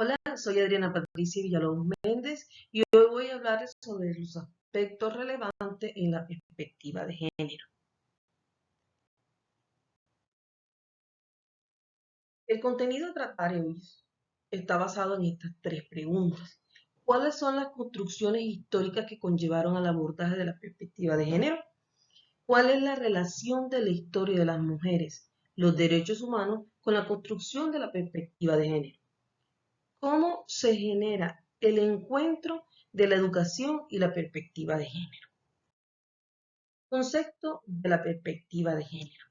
Hola, soy Adriana Patricia Villalobos Méndez y hoy voy a hablar sobre los aspectos relevantes en la perspectiva de género. El contenido a tratar hoy está basado en estas tres preguntas. ¿Cuáles son las construcciones históricas que conllevaron al abordaje de la perspectiva de género? ¿Cuál es la relación de la historia de las mujeres, los derechos humanos, con la construcción de la perspectiva de género? ¿Cómo se genera el encuentro de la educación y la perspectiva de género? Concepto de la perspectiva de género.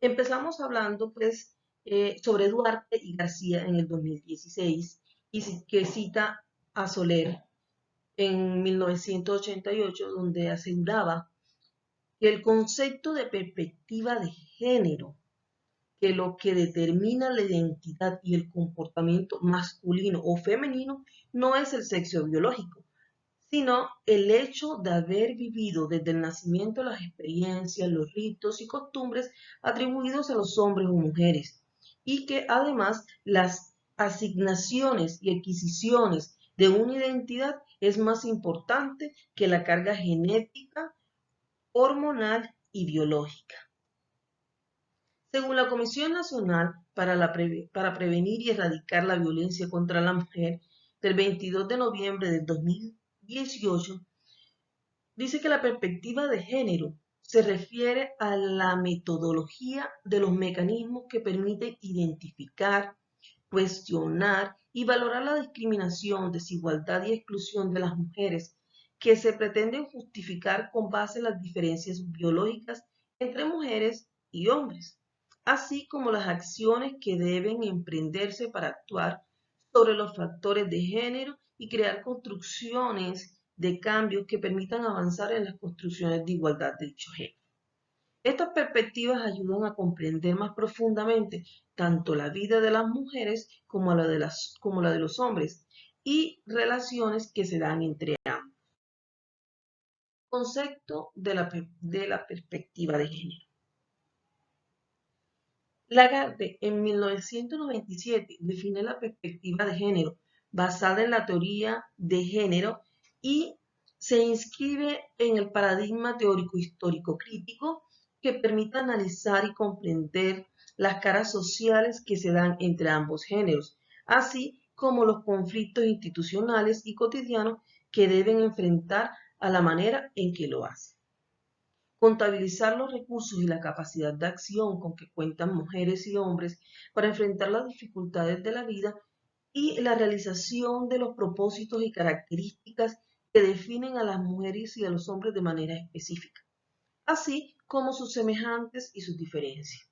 Empezamos hablando sobre Duarte y García en el 2016 que cita a Soler en 1988, donde aseguraba que el concepto de perspectiva de género, que lo que determina la identidad y el comportamiento masculino o femenino no es el sexo biológico, sino el hecho de haber vivido desde el nacimiento las experiencias, los ritos y costumbres atribuidos a los hombres o mujeres, y que además las asignaciones y adquisiciones de una identidad es más importante que la carga genética, hormonal y biológica. Según la Comisión Nacional para Prevenir y Erradicar la Violencia contra la Mujer, del 22 de noviembre del 2018, dice que la perspectiva de género se refiere a la metodología de los mecanismos que permiten identificar, cuestionar y valorar la discriminación, desigualdad y exclusión de las mujeres que se pretenden justificar con base en las diferencias biológicas entre mujeres y hombres, así como las acciones que deben emprenderse para actuar sobre los factores de género y crear construcciones de cambios que permitan avanzar en las construcciones de igualdad de dicho género. Estas perspectivas ayudan a comprender más profundamente tanto la vida de las mujeres como la de los hombres y relaciones que se dan entre ambos. Concepto de la perspectiva de género. Lagarde en 1997 define la perspectiva de género basada en la teoría de género y se inscribe en el paradigma teórico histórico crítico que permite analizar y comprender las caras sociales que se dan entre ambos géneros, así como los conflictos institucionales y cotidianos que deben enfrentar a la manera en que lo hacen. Contabilizar los recursos y la capacidad de acción con que cuentan mujeres y hombres para enfrentar las dificultades de la vida y la realización de los propósitos y características que definen a las mujeres y a los hombres de manera específica, así como sus semejantes y sus diferencias.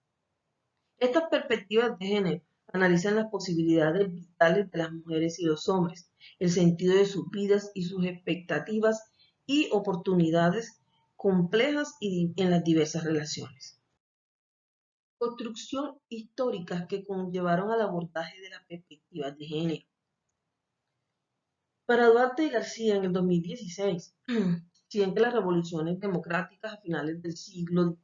Estas perspectivas de género analizan las posibilidades vitales de las mujeres y los hombres, el sentido de sus vidas y sus expectativas y oportunidades complejas y en las diversas relaciones. Construcción históricas que conllevaron al abordaje de las perspectivas de género. Para Duarte y García en el 2016, si bien que las revoluciones democráticas a finales del siglo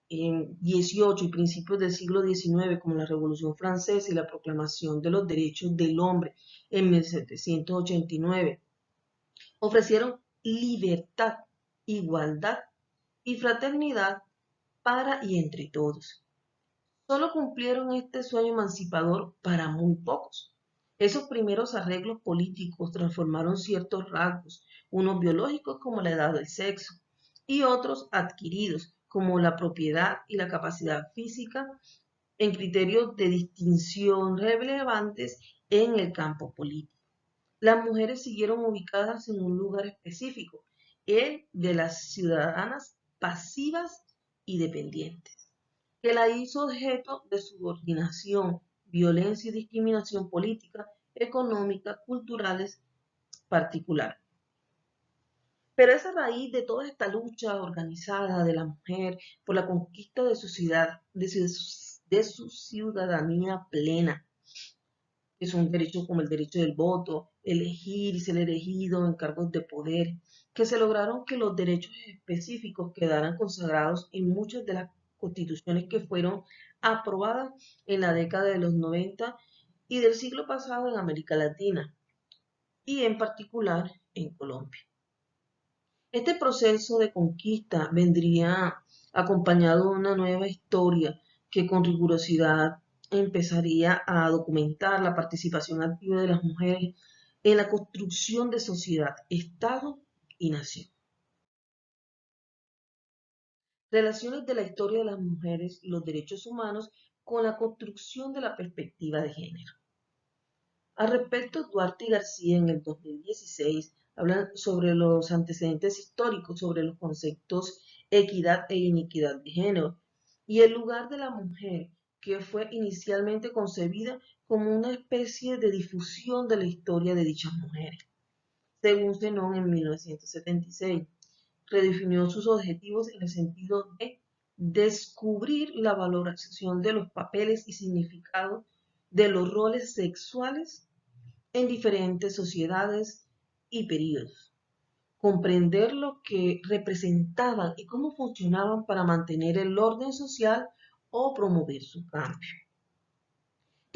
XVIII y principios del siglo XIX, como la Revolución Francesa y la Proclamación de los Derechos del Hombre en 1789, ofrecieron libertad, igualdad y fraternidad para y entre todos. Solo cumplieron este sueño emancipador para muy pocos. Esos primeros arreglos políticos transformaron ciertos rasgos, unos biológicos como la edad del sexo y otros adquiridos como la propiedad y la capacidad física en criterios de distinción relevantes en el campo político. Las mujeres siguieron ubicadas en un lugar específico, el de las ciudadanas pasivas y dependientes, que la hizo objeto de subordinación, violencia y discriminación política, económica, culturales particular. Pero es a raíz de toda esta lucha organizada de la mujer por la conquista de su ciudad, de su ciudadanía plena, que son derechos como el derecho del voto, elegir y ser elegido en cargos de poder, que se lograron que los derechos específicos quedaran consagrados en muchas de las constituciones que fueron aprobadas en la década de los 90 y del siglo pasado en América Latina y en particular en Colombia. Este proceso de conquista vendría acompañado de una nueva historia que con rigurosidad empezaría a documentar la participación activa de las mujeres en la construcción de sociedad, Estado y nación. Relaciones de la historia de las mujeres y los derechos humanos con la construcción de la perspectiva de género. Al respecto, Duarte y García en el 2016 hablan sobre los antecedentes históricos, sobre los conceptos equidad e iniquidad de género y el lugar de la mujer, que fue inicialmente concebida como una especie de difusión de la historia de dichas mujeres. Según Zenón en 1976, redefinió sus objetivos en el sentido de descubrir la valoración de los papeles y significados de los roles sexuales en diferentes sociedades y periodos, comprender lo que representaban y cómo funcionaban para mantener el orden social o promover su cambio.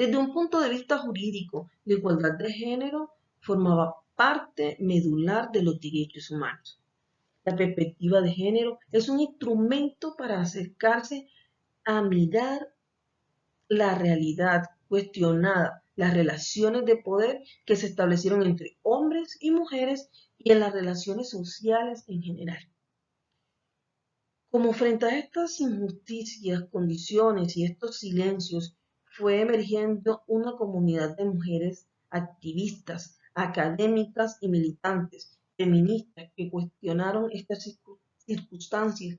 Desde un punto de vista jurídico, la igualdad de género formaba parte medular de los derechos humanos. La perspectiva de género es un instrumento para acercarse a mirar la realidad cuestionada, las relaciones de poder que se establecieron entre hombres y mujeres y en las relaciones sociales en general. Como frente a estas injusticias, condiciones y estos silencios, fue emergiendo una comunidad de mujeres activistas, académicas y militantes, feministas, que cuestionaron estas circunstancias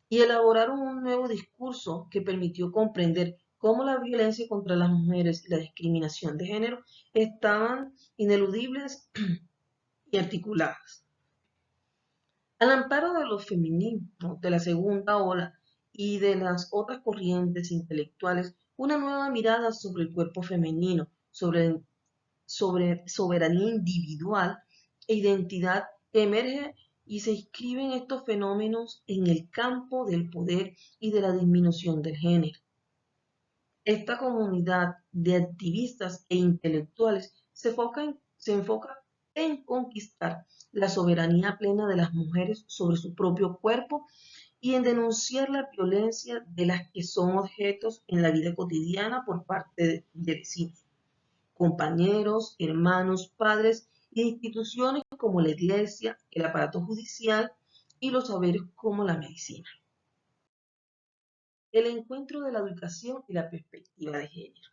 y elaboraron un nuevo discurso que permitió comprender cómo la violencia contra las mujeres y la discriminación de género estaban ineludibles y articuladas. Al amparo de los feminismos de la segunda ola y de las otras corrientes intelectuales, una nueva mirada sobre el cuerpo femenino, sobre soberanía individual e identidad emerge y se inscriben estos fenómenos en el campo del poder y de la disminución del género. Esta comunidad de activistas e intelectuales se enfoca en conquistar la soberanía plena de las mujeres sobre su propio cuerpo y en denunciar la violencia de las que son objetos en la vida cotidiana por parte de vecinos, compañeros, hermanos, padres e instituciones como la iglesia, el aparato judicial y los saberes como la medicina. El encuentro de la educación y la perspectiva de género.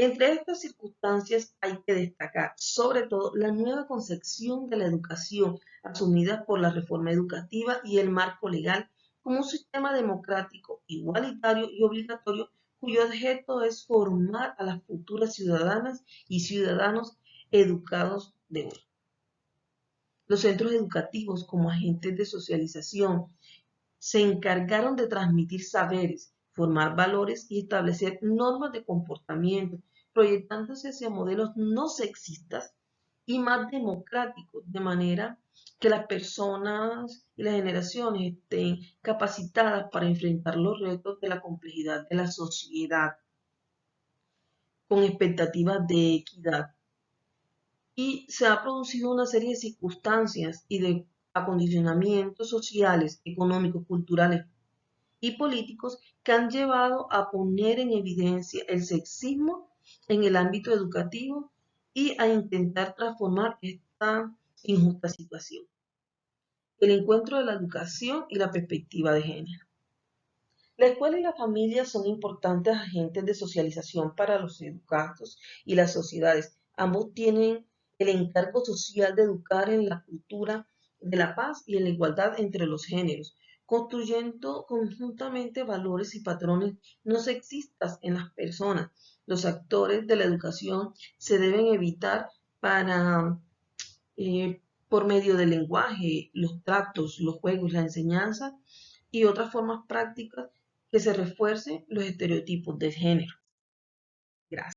Entre estas circunstancias hay que destacar, sobre todo, la nueva concepción de la educación asumida por la reforma educativa y el marco legal como un sistema democrático, igualitario y obligatorio cuyo objeto es formar a las futuras ciudadanas y ciudadanos educados de hoy. Los centros educativos como agentes de socialización se encargaron de transmitir saberes, formar valores y establecer normas de comportamiento, proyectándose hacia modelos no sexistas y más democráticos, de manera que las personas y las generaciones estén capacitadas para enfrentar los retos de la complejidad de la sociedad con expectativas de equidad. Y se ha producido una serie de circunstancias y de acondicionamientos sociales, económicos, culturales y políticos que han llevado a poner en evidencia el sexismo en el ámbito educativo y a intentar transformar esta injusta situación. El encuentro de la educación y la perspectiva de género. La escuela y la familia son importantes agentes de socialización para los educandos y las sociedades. Ambos tienen el encargo social de educar en la cultura de la paz y en la igualdad entre los géneros, construyendo conjuntamente valores y patrones no sexistas en las personas. Los actores de la educación se deben evitar para, por medio del lenguaje, los tratos, los juegos, la enseñanza y otras formas prácticas que se refuercen los estereotipos de género. Gracias.